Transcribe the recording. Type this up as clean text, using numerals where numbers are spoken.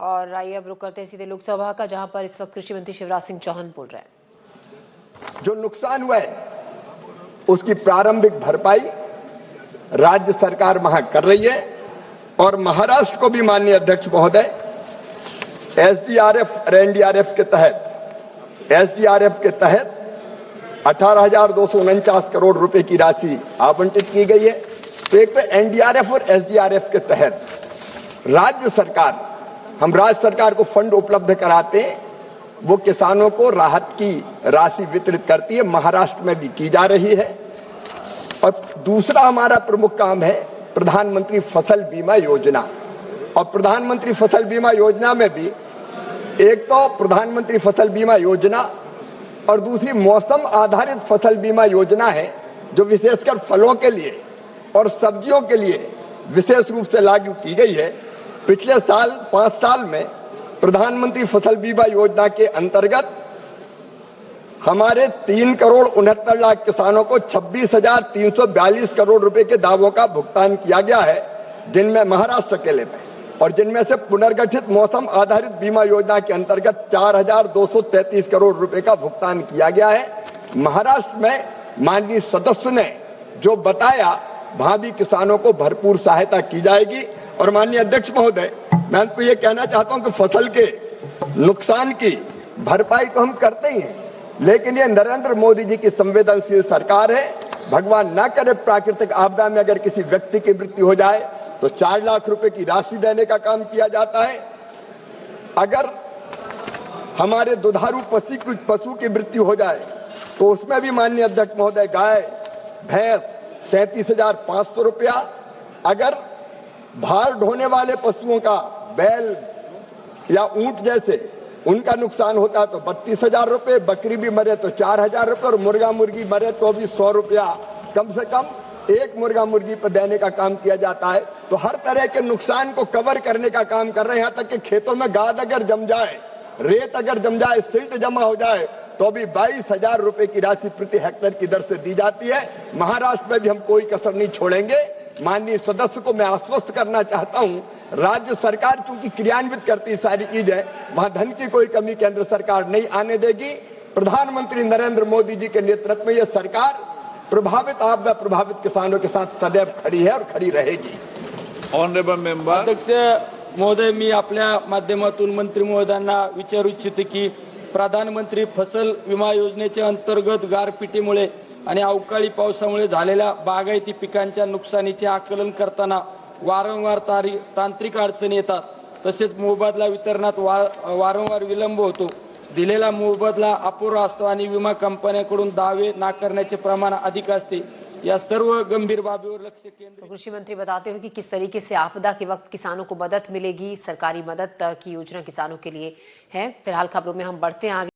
और आइए अब रुक करते हैं सीधे लोकसभा का, जहां पर इस वक्त कृषि मंत्री शिवराज सिंह चौहान बोल रहे हैं। जो नुकसान हुआ है उसकी प्रारंभिक भरपाई राज्य सरकार वहां कर रही है और महाराष्ट्र को भी माननीय अध्यक्ष महोदय एसडीआरएफ और एनडीआरएफ के तहत 18,249 करोड़ रुपए की राशि आवंटित की गई है। तो एक तो एनडीआरएफ और एसडीआरएफ के तहत हम राज्य सरकार को फंड उपलब्ध कराते हैं, वो किसानों को राहत की राशि वितरित करती है, महाराष्ट्र में भी की जा रही है। और दूसरा हमारा प्रमुख काम है प्रधानमंत्री फसल बीमा योजना। और प्रधानमंत्री फसल बीमा योजना में भी एक तो प्रधानमंत्री फसल बीमा योजना और दूसरी मौसम आधारित फसल बीमा योजना है, जो विशेषकर फलों के लिए और सब्जियों के लिए विशेष रूप से लागू की गई है। पिछले साल 5 साल में प्रधानमंत्री फसल बीमा योजना के अंतर्गत हमारे 3,69,00,000 किसानों को 26,342 करोड़ रुपए के दावों का भुगतान किया गया है, जिनमें महाराष्ट्र अकेले में, और जिनमें से पुनर्गठित मौसम आधारित बीमा योजना के अंतर्गत 4,233 करोड़ रुपए का भुगतान किया गया है। महाराष्ट्र में माननीय सदस्य ने जो बताया, वहां भी किसानों को भरपूर सहायता की जाएगी। और माननीय अध्यक्ष महोदय, मैं आपको ये कहना चाहता हूं कि फसल के नुकसान की भरपाई तो हम करते ही हैं, लेकिन ये नरेंद्र मोदी जी की संवेदनशील सरकार है। भगवान ना करे प्राकृतिक आपदा में अगर किसी व्यक्ति की मृत्यु हो जाए तो 4 लाख रुपए की राशि देने का काम किया जाता है। अगर हमारे दुधारू पशु की मृत्यु हो जाए तो उसमें भी माननीय अध्यक्ष महोदय गाय भैंस 37,500 रुपया। अगर भार ढोने वाले पशुओं का बैल या ऊंट जैसे उनका नुकसान होता है तो 32,000 रुपये, बकरी भी मरे तो 4,000 रुपये और मुर्गा मुर्गी मरे तो भी 100 रुपया कम से कम एक मुर्गा मुर्गी पर देने का काम किया जाता है। तो हर तरह के नुकसान को कवर करने का काम कर रहे हैं। यहां तक कि खेतों में गाद अगर जम जाए, रेत अगर जम जाए, सिल्ट जमा हो जाए तो भी 22,000 रुपए की राशि प्रति हेक्टेयर की दर से दी जाती है। महाराष्ट्र में भी हम कोई कसर नहीं छोड़ेंगे। माननीय सदस्य को मैं आश्वस्त करना चाहता हूं, राज्य सरकार चूंकि क्रियान्वित करती सारी चीजें, वहां धन की कोई कमी केंद्र सरकार नहीं आने देगी। प्रधानमंत्री नरेंद्र मोदी जी के नेतृत्व में यह सरकार प्रभावित आपदा प्रभावित किसानों के साथ सदैव खड़ी है और खड़ी रहेगी। Honourable member. अध्यक्ष महोदय, मी आपल्या माध्यमातून मंत्री महोदयांना विचारू इच्छितो की प्रधानमंत्री फसल विमा योजनेच्या अंतर्गत गारपिटीमुळे आणि अवकाळी पावसामुळे झालेल्या बागायती पिकांच्या नुकसानीचे आकलन करताना वारंवार तांत्रिक अडचणी येतात, तसेच मोबदला वितरणात वारंवार विलंब होतो, दिलेला मोबदला अपुरा असतो आणि विमा कंपन्यांकडून दावे नाकारण्याचे प्रमाण अधिक असते। या सर्व गंभीर बाबीवर लक्ष केंद्रित। तो कृषि मंत्री बताते हुए कि किस तरीके से आपदा के वक्त किसानों को मदद मिलेगी, सरकारी मदद की योजना किसानों के लिए है। फिलहाल खबरों में हम बढ़ते हैं आगे।